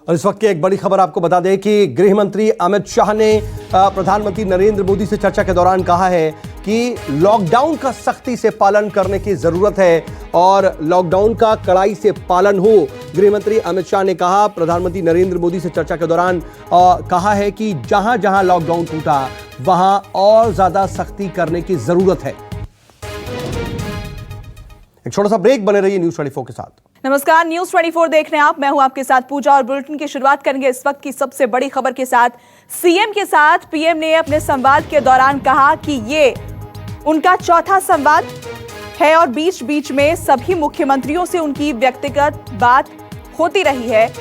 और इस वक्त की एक बड़ी खबर आपको बता दें कि गृह मंत्री अमित शाह ने प्रधानमंत्री नरेंद्र मोदी से चर्चा के दौरान कहा है कि लॉकडाउन का सख्ती से पालन करने की जरूरत है और लॉकडाउन का कड़ाई से पालन हो। गृह मंत्री अमित शाह ने कहा, प्रधानमंत्री नरेंद्र मोदी से चर्चा के दौरान कहा है कि जहां जहां लॉकडाउन टूटा वहां और ज्यादा सख्ती करने की जरूरत है। एक छोटा सा ब्रेक, बने रहिए न्यूज़ 24 के साथ। नमस्कार, न्यूज़ 24 देख रहे हैं आप। मैं हूं आपके साथ पूजा और बुलेटिन की शुरुआत करेंगे इस वक्त की सबसे बड़ी खबर के साथ। सीएम के साथ पीएम ने अपने संवाद के दौरान कहा कि ये उनका चौथा संवाद है और बीच बीच में सभी मुख्यमंत्रियों से उनकी व्यक्तिगत बात होती रही है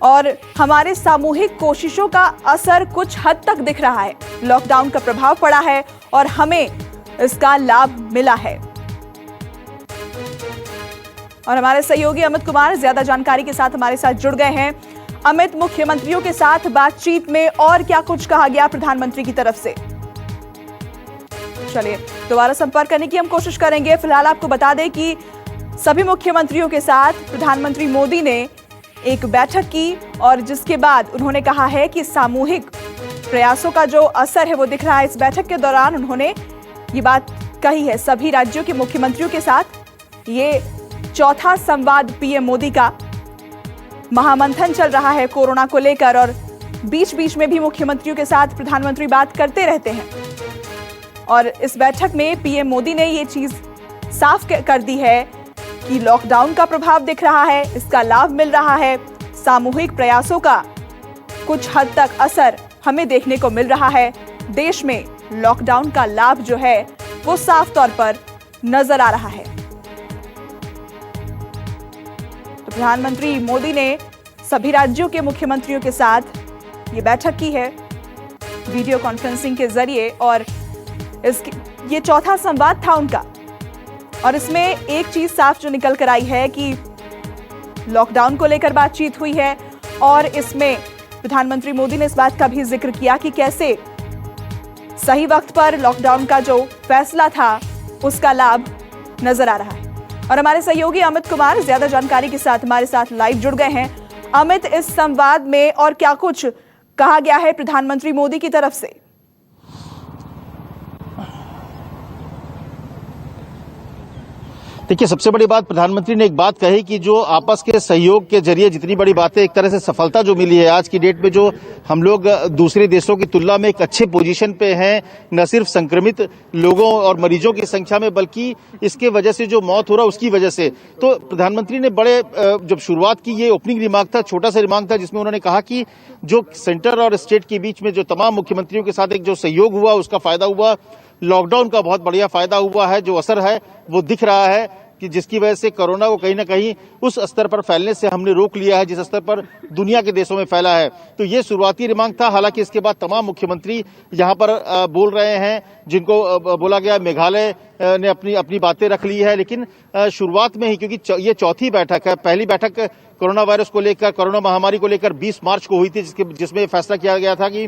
और हमारे सामूहिक कोशिशों का असर कुछ हद तक दिख रहा है। लॉकडाउन का प्रभाव पड़ा है और हमें इसका लाभ मिला है। और हमारे सहयोगी अमित कुमार ज्यादा जानकारी के साथ हमारे साथ जुड़ गए हैं। अमित, मुख्यमंत्रियों के साथ बातचीत में और क्या कुछ कहा गया प्रधानमंत्री की तरफ से? चलिए दोबारा संपर्क करने की हम कोशिश करेंगे। फिलहाल आपको बता दें कि सभी मुख्यमंत्रियों के साथ प्रधानमंत्री मोदी ने एक बैठक की और जिसके बाद उन्होंने कहा है कि सामूहिक प्रयासों का जो असर है वो दिख रहा है। इस बैठक के दौरान उन्होंने ये बात कही है। सभी राज्यों के मुख्यमंत्रियों के साथ ये चौथा संवाद पीएम मोदी का। महामंथन चल रहा है कोरोना को लेकर और बीच बीच में भी मुख्यमंत्रियों के साथ प्रधानमंत्री बात करते रहते हैं। और इस बैठक में पीएम मोदी ने ये चीज साफ कर दी है कि लॉकडाउन का प्रभाव दिख रहा है, इसका लाभ मिल रहा है, सामूहिक प्रयासों का कुछ हद तक असर हमें देखने को मिल रहा है। देश में लॉकडाउन का लाभ जो है वो साफ तौर पर नजर आ रहा है। प्रधानमंत्री मोदी ने सभी राज्यों के मुख्यमंत्रियों के साथ ये बैठक की है वीडियो कॉन्फ्रेंसिंग के जरिए और ये चौथा संवाद था उनका। और इसमें एक चीज साफ जो निकल कर आई है कि लॉकडाउन को लेकर बातचीत हुई है और इसमें प्रधानमंत्री मोदी ने इस बात का भी जिक्र किया कि कैसे सही वक्त पर लॉकडाउन का जो फैसला था उसका लाभ नजर आ रहा है। और हमारे सहयोगी अमित कुमार ज्यादा जानकारी के साथ हमारे साथ लाइव जुड़ गए हैं। अमित, इस संवाद में और क्या कुछ कहा गया है प्रधानमंत्री मोदी की तरफ से? देखिए, सबसे बड़ी बात प्रधानमंत्री ने एक बात कही कि जो आपस के सहयोग के जरिए जितनी बड़ी बातें, एक तरह से सफलता जो मिली है आज की डेट में, जो हम लोग दूसरे देशों की तुलना में एक अच्छे पोजीशन पे हैं, न सिर्फ संक्रमित लोगों और मरीजों की संख्या में बल्कि इसके वजह से जो मौत हो रहा है उसकी वजह से। तो प्रधानमंत्री ने बड़े जब शुरुआत की, ये ओपनिंग रिमार्क था, छोटा सा रिमार्क था, जिसमें उन्होंने कहा कि जो सेंटर और स्टेट के बीच में जो तमाम मुख्यमंत्रियों के साथ एक जो सहयोग हुआ उसका फायदा हुआ, लॉकडाउन का बहुत बढ़िया फायदा हुआ है, जो असर है वो दिख रहा है कि जिसकी वजह से कोरोना को कहीं ना कहीं उस स्तर पर फैलने से हमने रोक लिया है जिस स्तर पर दुनिया के देशों में फैला है। तो ये शुरुआती रिमार्क था। हालांकि इसके बाद तमाम मुख्यमंत्री यहाँ पर बोल रहे हैं, जिनको बोला गया। मेघालय ने अपनी बातें रख ली है, लेकिन शुरुआत में ही, क्योंकि ये चौथी बैठक है, पहली बैठक कोरोना वायरस को लेकर, कोरोना महामारी को लेकर 20 मार्च को हुई थी, जिसमें फैसला किया गया था कि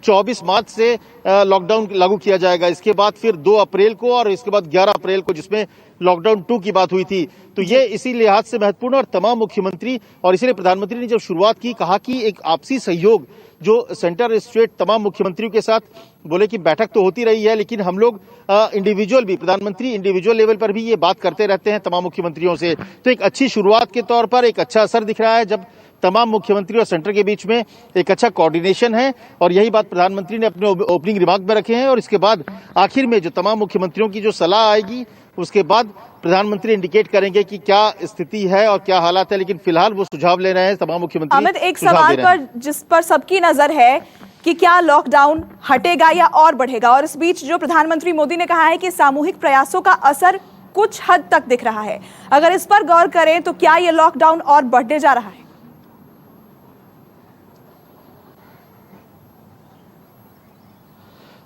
24 मार्च से लॉकडाउन लागू किया जाएगा। इसके बाद फिर 2 अप्रैल को और इसके बाद 11 अप्रैल को जिसमें लॉकडाउन 2 की बात हुई थी। तो ये इसी लिहाज से महत्वपूर्ण, और तमाम मुख्यमंत्री, और इसलिए प्रधानमंत्री ने जब शुरुआत की, कहा कि एक आपसी सहयोग जो सेंटर स्टेट तमाम मुख्यमंत्रियों के साथ, बोले कि बैठक तो होती रही है लेकिन हम लोग इंडिविजुअल भी, प्रधानमंत्री इंडिविजुअल लेवल पर भी ये बात करते रहते हैं तमाम मुख्यमंत्रियों से। तो एक अच्छी शुरुआत के तौर पर एक अच्छा असर दिख रहा है जब तमाम मुख्यमंत्री और सेंटर के बीच में एक अच्छा कोऑर्डिनेशन है, और यही बात प्रधानमंत्री ने अपने ओपनिंग रिमार्क में रखे हैं। और इसके बाद आखिर में जो तमाम मुख्यमंत्रियों की जो सलाह आएगी उसके बाद प्रधानमंत्री इंडिकेट करेंगे कि क्या स्थिति है और क्या हालात है, लेकिन फिलहाल वो सुझाव ले रहे हैं तमाम मुख्यमंत्री। अमित, एक सवाल पर जिस पर सबकी नजर है कि क्या लॉकडाउन हटेगा या और बढ़ेगा, और इस बीच जो प्रधानमंत्री मोदी ने कहा है कि सामूहिक प्रयासों का असर कुछ हद तक दिख रहा है, अगर इस पर गौर करें तो क्या ये लॉकडाउन और बढ़ने जा रहा है?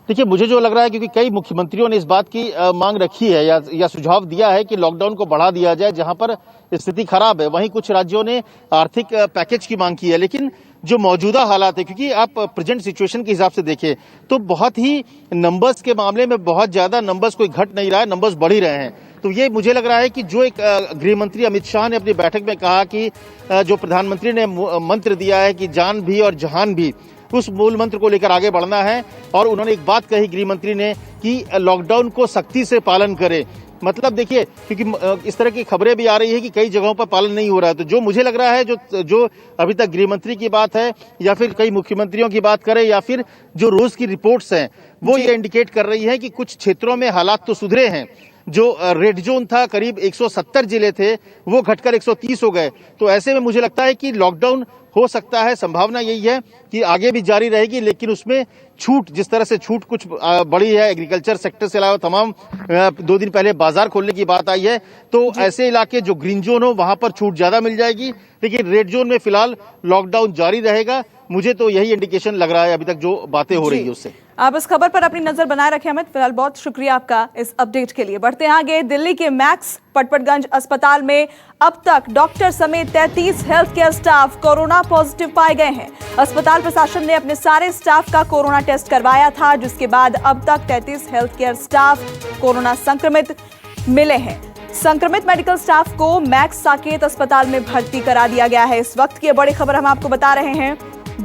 देखिए, मुझे जो लग रहा है, क्योंकि कई मुख्यमंत्रियों ने इस बात की मांग रखी है या सुझाव दिया है कि लॉकडाउन को बढ़ा दिया जाए जहां पर स्थिति खराब है। वहीं कुछ राज्यों ने आर्थिक पैकेज की मांग की है, लेकिन जो मौजूदा हालात है, क्योंकि आप प्रेजेंट सिचुएशन के हिसाब से देखें तो बहुत ही नंबर्स के मामले में बहुत ज्यादा नंबर्स कोई घट नहीं रहा है, नंबर्स बढ़ ही रहे हैं। तो ये मुझे लग रहा है कि जो एक गृह मंत्री अमित शाह ने अपनी बैठक में कहा कि जो प्रधानमंत्री ने मंत्र दिया है कि जान भी और जहान भी, उस मूल मंत्र को लेकर आगे बढ़ना है। और उन्होंने एक बात कही गृह मंत्री ने कि लॉकडाउन को सख्ती से पालन करें। मतलब देखिए, क्योंकि इस तरह की खबरें भी आ रही है कि कई जगहों पर पालन नहीं हो रहा है, तो जो मुझे लग रहा है जो अभी तक गृह मंत्री की बात है या फिर कई मुख्यमंत्रियों की बात करें या फिर जो रोज की रिपोर्ट्स हैं, वो ये इंडिकेट कर रही है कि कुछ क्षेत्रों में हालात तो सुधरे हैं। जो रेड जोन था, करीब 170 जिले थे, वो घटकर 130 हो गए। तो ऐसे में मुझे लगता है कि लॉकडाउन हो सकता है, संभावना यही है कि आगे भी जारी रहेगी, लेकिन उसमें छूट, जिस तरह से छूट कुछ बड़ी है एग्रीकल्चर सेक्टर से अलावा तमाम 2 दिन पहले बाजार खोलने की बात आई है, तो ऐसे इलाके जो ग्रीन जोन हो वहां पर छूट ज्यादा मिल जाएगी, लेकिन रेड जोन में फिलहाल लॉकडाउन जारी रहेगा। मुझे तो यही इंडिकेशन लग रहा है अभी तक जो बातें हो रही है उससे। आप इस खबर पर अपनी नजर बनाए रखें अमित। फिलहाल बहुत शुक्रिया आपका इस अपडेट के लिए। बढ़ते हैं आगे। दिल्ली के मैक्स पटपटगंज अस्पताल में अब तक डॉक्टर समेत 33 health care staff corona positive पाए गए हैं। अस्पताल प्रशासन ने अपने सारे स्टाफ का कोरोना टेस्ट करवाया था, जिसके बाद अब तक 33 हेल्थ केयर स्टाफ कोरोना संक्रमित मिले हैं। संक्रमित मेडिकल स्टाफ को मैक्स साकेत अस्पताल में भर्ती करा दिया गया है। इस वक्त की बड़ी खबर हम आपको बता रहे हैं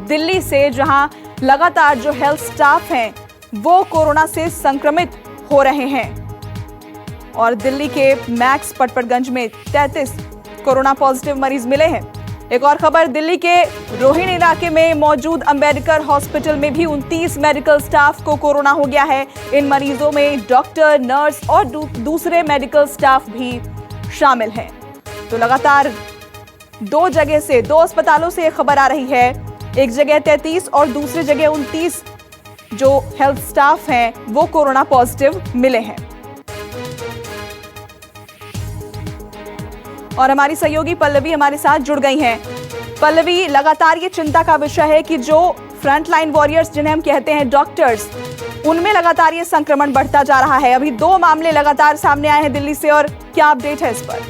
दिल्ली से, जहां लगातार जो हेल्थ स्टाफ हैं वो कोरोना से संक्रमित हो रहे हैं और दिल्ली के मैक्स पटपटगंज में 33 कोरोना पॉजिटिव मरीज मिले हैं। एक और खबर, दिल्ली के रोहिणी इलाके में मौजूद अंबेडकर हॉस्पिटल में भी 29 मेडिकल स्टाफ को कोरोना हो गया है। इन मरीजों में डॉक्टर, नर्स और दूसरे मेडिकल स्टाफ भी शामिल हैं। तो लगातार 2 जगह से, 2 अस्पतालों से खबर आ रही है। एक जगह 33 और दूसरी जगह 29 जो हेल्थ स्टाफ हैं वो कोरोना पॉजिटिव मिले हैं। और हमारी सहयोगी पल्लवी हमारे साथ जुड़ गई हैं। पल्लवी, लगातार ये चिंता का विषय है कि जो फ्रंट लाइन वॉरियर्स जिन्हें हम कहते हैं डॉक्टर्स, उनमें लगातार ये संक्रमण बढ़ता जा रहा है। अभी 2 मामले लगातार सामने आए हैं दिल्ली से, और क्या अपडेट है इस पर?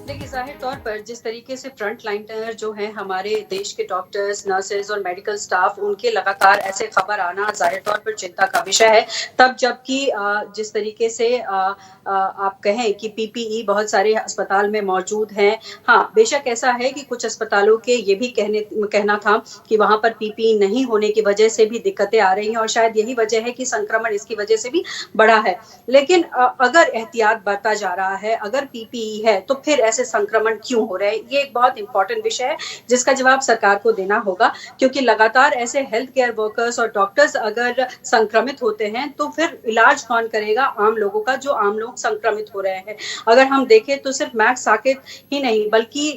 देखिए, जाहिर तौर पर जिस तरीके से फ्रंट लाइनर जो हैं हमारे देश के डॉक्टर्स, नर्सेज और मेडिकल स्टाफ, उनके लगातार ऐसे खबर आना जाहिर तौर पर चिंता का विषय है। तब जबकि जिस तरीके से आप कहें कि पीपीई बहुत सारे अस्पताल में मौजूद हैं। हाँ, बेशक ऐसा है कि कुछ अस्पतालों के ये भी कहना था कि वहां पर पीपीई नहीं होने की वजह से भी दिक्कतें आ रही हैं और शायद यही वजह है कि संक्रमण इसकी वजह से भी बढ़ा है। लेकिन अगर एहतियात बरता जा रहा है, अगर पीपीई है, तो फिर ऐसे संक्रमण क्यों हो रहे हैं? ये एक बहुत इंपॉर्टेंट विषय है जिसका जवाब सरकार को देना होगा, क्योंकि लगातार ऐसे हेल्थ केयर वर्कर्स और डॉक्टर्स अगर संक्रमित होते हैं तो फिर इलाज कौन करेगा आम लोगों का, जो आम लोग संक्रमित हो रहे हैं। अगर हम देखें तो सिर्फ मैक्स साकेत ही नहीं बल्कि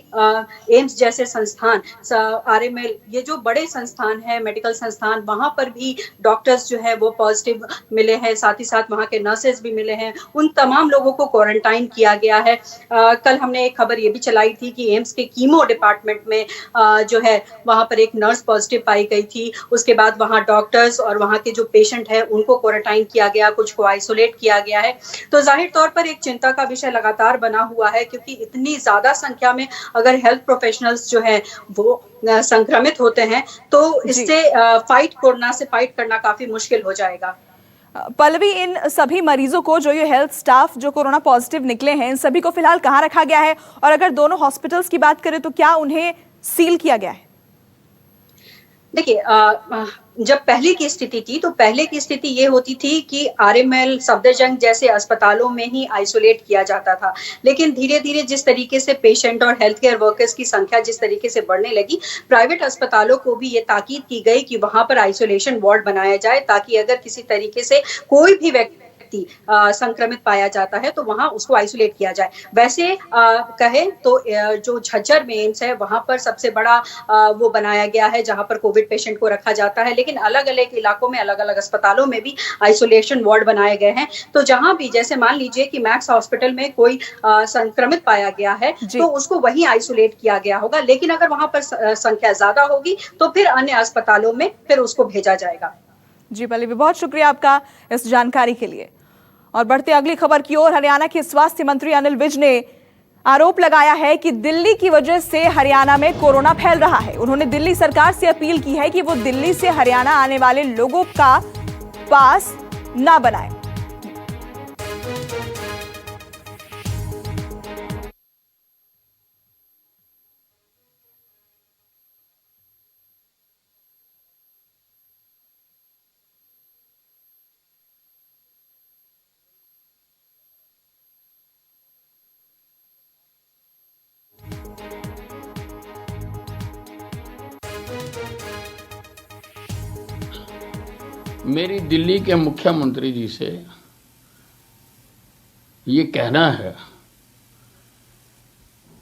एम्स जैसे संस्थान, आरएमएल, ये जो बड़े संस्थान है, मेडिकल संस्थान, वहां पर भी डॉक्टर्स जो है वो पॉजिटिव मिले हैं, साथ ही साथ वहां के नर्सेज भी मिले हैं। उन तमाम लोगों को क्वारंटाइन किया गया है। कल हमने एक खबर ये भी चलाई थी कि एम्स के कीमो डिपार्टमेंट में जो है वहां पर एक नर्स पॉजिटिव पाई गई थी। उसके बाद वहां डॉक्टर्स और वहां के जो पेशेंट है उनको क्वारंटाइन किया गया, कुछ को आइसोलेट किया गया है। तो जाहिर तौर पर एक चिंता का विषय लगातार बना हुआ है, क्योंकि इतनी ज्यादा संख्या में अगर हेल्थ प्रोफेशनल्स जो है वो संक्रमित होते हैं तो इससे कोरोना से फाइट करना काफी मुश्किल हो जाएगा। पल्लवी, इन सभी मरीजों को, जो ये हेल्थ स्टाफ जो कोरोना पॉजिटिव निकले हैं, इन सभी को फिलहाल कहाँ रखा गया है? और अगर दोनों हॉस्पिटल्स की बात करें तो क्या उन्हें सील किया गया है? देखिए, जब पहले की स्थिति थी तो पहले की स्थिति ये होती थी कि आरएमएल, सफदरजंग जैसे अस्पतालों में ही आइसोलेट किया जाता था। लेकिन धीरे धीरे जिस तरीके से पेशेंट और हेल्थ केयर वर्कर्स की संख्या जिस तरीके से बढ़ने लगी, प्राइवेट अस्पतालों को भी ये ताकीद की गई कि वहां पर आइसोलेशन वार्ड बनाया जाए, ताकि अगर किसी तरीके से कोई भी व्यक्ति संक्रमित पाया जाता है तो वहां उसको आइसोलेट किया जाए। वैसे कहे तो जो झज्जर में एम्स है वहां पर सबसे बड़ा वो बनाया गया है जहां पर कोविड पेशेंट को रखा जाता है, लेकिन अलग अलग इलाकों में, अलग अलग अस्पतालों में भी आइसोलेशन वार्ड बनाए गए हैं। तो जहां भी, जैसे मान लीजिए कि मैक्स हॉस्पिटल में कोई संक्रमित पाया गया है तो उसको वहीं आइसोलेट किया गया होगा, लेकिन अगर वहां पर संख्या ज्यादा होगी तो फिर अन्य अस्पतालों में फिर उसको भेजा जाएगा। जी पल्लवी, बहुत शुक्रिया आपका इस जानकारी के लिए। और बढ़ते अगली खबर की ओर, हरियाणा के स्वास्थ्य मंत्री अनिल विज ने आरोप लगाया है कि दिल्ली की वजह से हरियाणा में कोरोना फैल रहा है। उन्होंने दिल्ली सरकार से अपील की है कि वो दिल्ली से हरियाणा आने वाले लोगों का पास ना बनाए। मेरी दिल्ली के मुख्यमंत्री जी से ये कहना है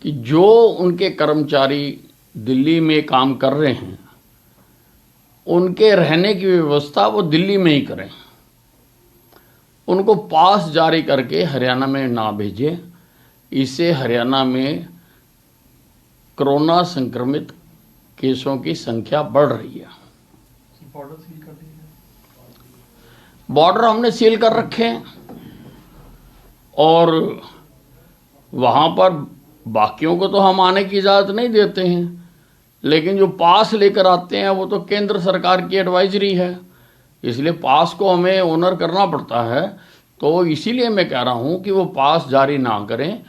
कि जो उनके कर्मचारी दिल्ली में काम कर रहे हैं उनके रहने की व्यवस्था वो दिल्ली में ही करें, उनको पास जारी करके हरियाणा में ना भेजें। इससे हरियाणा में कोरोना संक्रमित केसों की संख्या बढ़ रही है। बॉर्डर हमने सील कर रखे हैं और वहाँ पर बाकियों को तो हम आने की इजाज़त नहीं देते हैं, लेकिन जो पास लेकर आते हैं वो तो केंद्र सरकार की एडवाइजरी है, इसलिए पास को हमें ऑनर करना पड़ता है। तो इसीलिए मैं कह रहा हूँ कि वो पास जारी ना करें।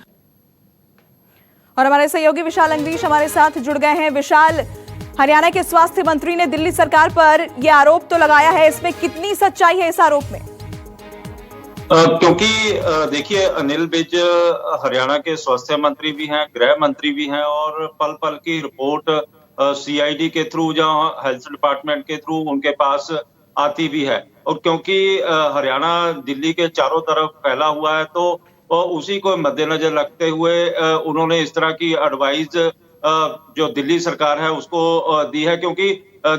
और हमारे सहयोगी विशाल अंगरीश हमारे साथ जुड़ गए हैं। विशाल, हरियाणा के स्वास्थ्य मंत्री ने दिल्ली सरकार पर यह आरोप तो लगाया है, इसमें कितनी सच्चाई है इस आरोप में? क्योंकि देखिए, अनिल विज हरियाणा के स्वास्थ्य मंत्री भी हैं, गृह मंत्री भी हैं और पल पल की रिपोर्ट सीआईडी के थ्रू या हेल्थ डिपार्टमेंट के थ्रू उनके पास आती भी है। और क्योंकि हरियाणा दिल्ली के चारों तरफ फैला हुआ है तो उसी को मद्देनजर रखते हुए उन्होंने इस तरह की एडवाइस जो दिल्ली सरकार है उसको दी है। क्योंकि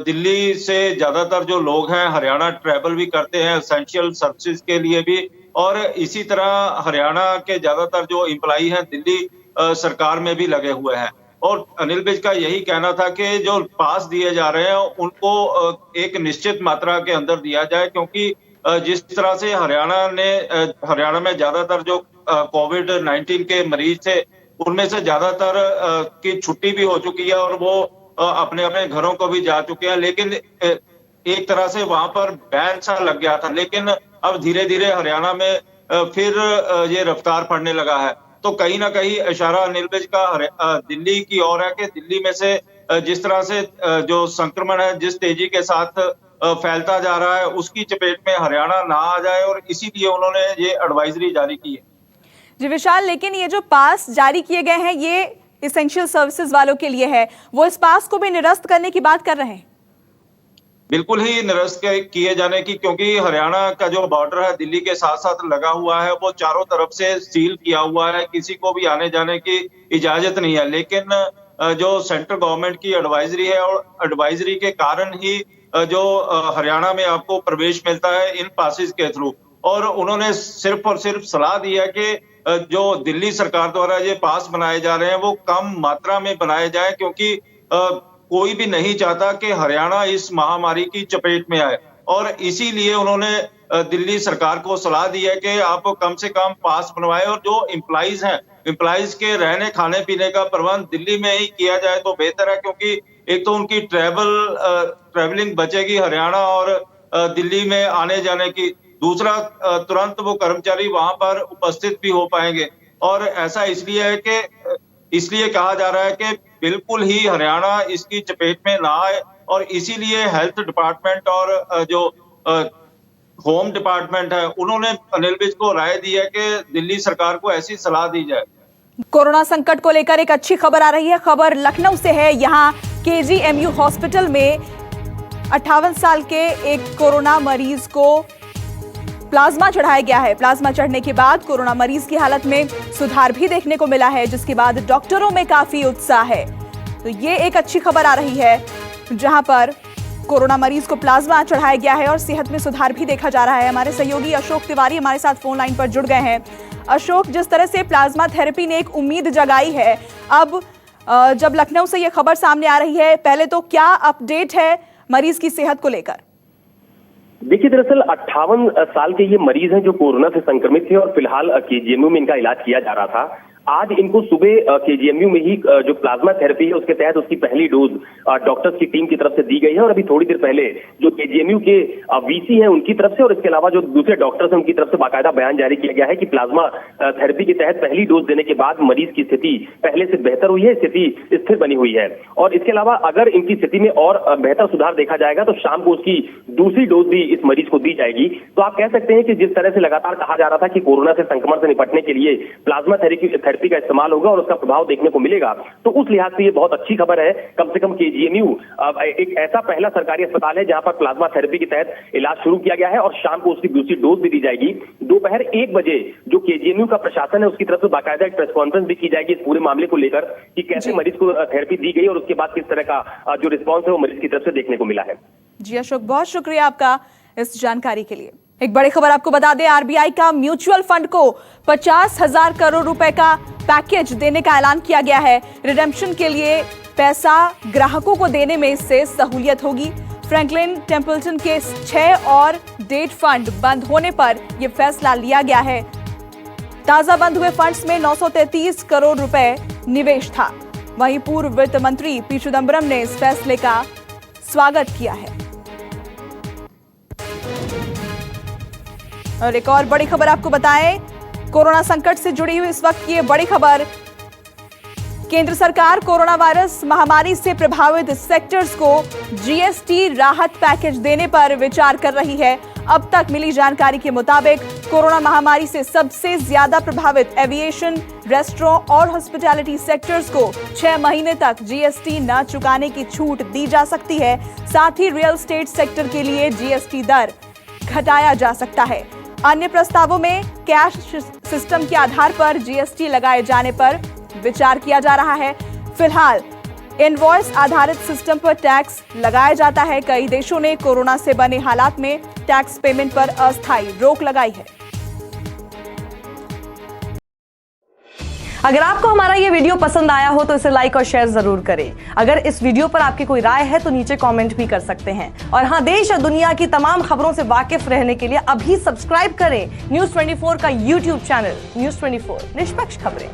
दिल्ली से ज्यादातर जो लोग हैं हरियाणा ट्रैवल भी करते हैं एसेंशियल सर्विसेज के लिए भी, और इसी तरह हरियाणा के ज्यादातर जो एम्प्लॉई हैं दिल्ली सरकार में भी लगे हुए हैं। और अनिल विज का यही कहना था कि जो पास दिए जा रहे हैं उनको एक निश्चित मात्रा के अंदर दिया जाए, क्योंकि जिस तरह से हरियाणा में ज्यादातर जो कोविड-19 के मरीज थे उनमें से ज्यादातर की छुट्टी भी हो चुकी है और वो अपने अपने घरों को भी जा चुके हैं। लेकिन एक तरह से वहां पर बैन सा लग गया था, लेकिन अब धीरे धीरे हरियाणा में फिर ये रफ्तार पड़ने लगा है। तो कहीं ना कहीं इशारा अनिल विज का दिल्ली की ओर है कि दिल्ली में से जिस तरह से जो संक्रमण है जिस तेजी के साथ फैलता जा रहा है उसकी चपेट में हरियाणा ना आ जाए, और इसीलिए उन्होंने ये एडवाइजरी जारी की है। जी विशाल, लेकिन ये जो पास जारी किए गए हैं ये एसेंशियल सर्विसेज वालों के लिए है, वो इस पास को भी निरस्त करने की बात कर रहे हैं? बिल्कुल ही निरस्त किए जाने की, क्योंकि हरियाणा का जो बॉर्डर है दिल्ली के साथ साथ लगा हुआ है वो चारों तरफ से सील किया हुआ है, किसी को भी आने जाने की इजाजत नहीं है। लेकिन जो सेंट्रल गवर्नमेंट की एडवाइजरी है और एडवाइजरी के कारण ही जो हरियाणा में आपको प्रवेश मिलता है इन पासिस के थ्रू, और उन्होंने सिर्फ और सिर्फ सलाह दी है कि जो दिल्ली सरकार द्वारा ये पास बनाए जा रहे हैं वो कम मात्रा में बनाए जाए, क्योंकि कोई भी नहीं चाहता कि हरियाणा इस महामारी की चपेट में आए। और इसीलिए उन्होंने दिल्ली सरकार को सलाह दी है कि आप कम से कम पास बनवाए, और जो एम्प्लॉइज हैं एम्प्लॉइज के रहने खाने पीने का प्रबंध दिल्ली में ही किया जाए तो बेहतर है, क्योंकि एक तो उनकी ट्रैवलिंग बचेगी हरियाणा और दिल्ली में आने जाने की, दूसरा तुरंत वो कर्मचारी वहां पर उपस्थित भी हो पाएंगे। और ऐसा इसलिए है कि इसलिए कहा जा रहा है कि बिल्कुल ही हरियाणा इसकी चपेट में ना आए, और इसीलिए हेल्थ डिपार्टमेंट और जो होम डिपार्टमेंट है उन्होंने अनिल विज को राय दी है कि दिल्ली सरकार को ऐसी सलाह दी जाए। कोरोना संकट को लेकर एक अच्छी खबर आ रही है। खबर लखनऊ से है। यहाँ केजीएमयू हॉस्पिटल में 58 साल के एक कोरोना मरीज को प्लाज्मा चढ़ाया गया है। प्लाज्मा चढ़ने के बाद कोरोना मरीज की हालत में सुधार भी देखने को मिला है, जिसके बाद डॉक्टरों में काफी उत्साह है। तो ये एक अच्छी खबर आ रही है, जहां पर कोरोना मरीज को प्लाज्मा चढ़ाया गया है और सेहत में सुधार भी देखा जा रहा है। हमारे सहयोगी अशोक तिवारी हमारे साथ फोन लाइन पर जुड़ गए हैं। अशोक, जिस तरह से प्लाज्मा थेरेपी ने एक उम्मीद जगाई है, अब जब लखनऊ से ये खबर सामने आ रही है, पहले तो क्या अपडेट है मरीज की सेहत को लेकर? देखिए, दरअसल 58 साल के ये मरीज हैं जो कोरोना से संक्रमित थे और फिलहाल केजीएमयू में इनका इलाज किया जा रहा था। आज इनको सुबह केजीएमयू में ही जो प्लाज्मा थेरेपी है उसके तहत उसकी पहली डोज डॉक्टर्स की टीम की तरफ से दी गई है, और अभी थोड़ी देर पहले जो केजीएमयू के वीसी हैं उनकी तरफ से और इसके अलावा जो दूसरे डॉक्टर्स हैं उनकी तरफ से बाकायदा बयान जारी किया गया है कि प्लाज्मा थेरेपी के तहत पहली डोज देने के बाद मरीज की स्थिति पहले से बेहतर हुई है, स्थिति स्थिर बनी हुई है। और इसके अलावा अगर इनकी स्थिति में और बेहतर सुधार देखा जाएगा तो शाम को उसकी दूसरी डोज भी इस मरीज को दी जाएगी। तो आप कह सकते हैं कि जिस तरह से लगातार कहा जा रहा था कि कोरोना से संक्रमण से निपटने के लिए प्लाज्मा थेरेपी थेरेपी का इस्तेमाल होगा और उसका प्रभाव देखने को मिलेगा। तो उस लिहाज से ये बहुत अच्छी खबर है। कम से कम केजीएमयू एक ऐसा पहला सरकारी अस्पताल है जहां पर प्लाज्मा थेरेपी के तहत इलाज शुरू किया गया है और शाम को उसकी दूसरी डोज भी दी जाएगी। दोपहर 1 बजे जो केजीएमयू का प्रशासन है उसकी तरफ से बाकायदा एक प्रेस कॉन्फ्रेंस भी की जाएगी इस पूरे मामले को लेकर कि कैसे मरीज को थेरेपी दी गई और उसके बाद किस तरह का जो रिस्पॉन्स है वो मरीज की तरफ से देखने को मिला है। जी अशोक, बहुत शुक्रिया आपका इस जानकारी के लिए। एक बड़ी खबर आपको बता दें, आरबीआई का म्यूचुअल फंड को 50,000 करोड़ रुपए का पैकेज देने का ऐलान किया गया है। रिडेम्पशन के लिए पैसा ग्राहकों को देने में इससे सहूलियत होगी। फ्रैंकलिन टेम्पल्टन के 6 और डेट फंड बंद होने पर यह फैसला लिया गया है। ताजा बंद हुए फंड्स में 933 करोड़ रुपए निवेश था। वहीं पूर्व वित्त मंत्री पी चिदंबरम ने इस फैसले का स्वागत किया है। और एक और बड़ी खबर आपको बताएं, कोरोना संकट से जुड़ी हुई इस वक्त की ये बड़ी खबर। केंद्र सरकार कोरोना वायरस महामारी से प्रभावित सेक्टर्स को जीएसटी राहत पैकेज देने पर विचार कर रही है। अब तक मिली जानकारी के मुताबिक कोरोना महामारी से सबसे ज्यादा प्रभावित एविएशन, रेस्टोरेंट और हॉस्पिटैलिटी सेक्टर्स को 6 महीने तक जीएसटी न चुकाने की छूट दी जा सकती है। साथ ही रियल एस्टेट सेक्टर के लिए जीएसटी दर घटाया जा सकता है। अन्य प्रस्तावों में कैश सिस्टम के आधार पर जीएसटी लगाए जाने पर विचार किया जा रहा है। फिलहाल इनवॉइस आधारित सिस्टम पर टैक्स लगाया जाता है। कई देशों ने कोरोना से बने हालात में टैक्स पेमेंट पर अस्थायी रोक लगाई है। अगर आपको हमारा ये वीडियो पसंद आया हो तो इसे लाइक और शेयर जरूर करें। अगर इस वीडियो पर आपकी कोई राय है तो नीचे कमेंट भी कर सकते हैं। और हाँ, देश और दुनिया की तमाम खबरों से वाकिफ रहने के लिए अभी सब्सक्राइब करें न्यूज़ 24 का यूट्यूब चैनल। न्यूज़ 24, निष्पक्ष खबरें।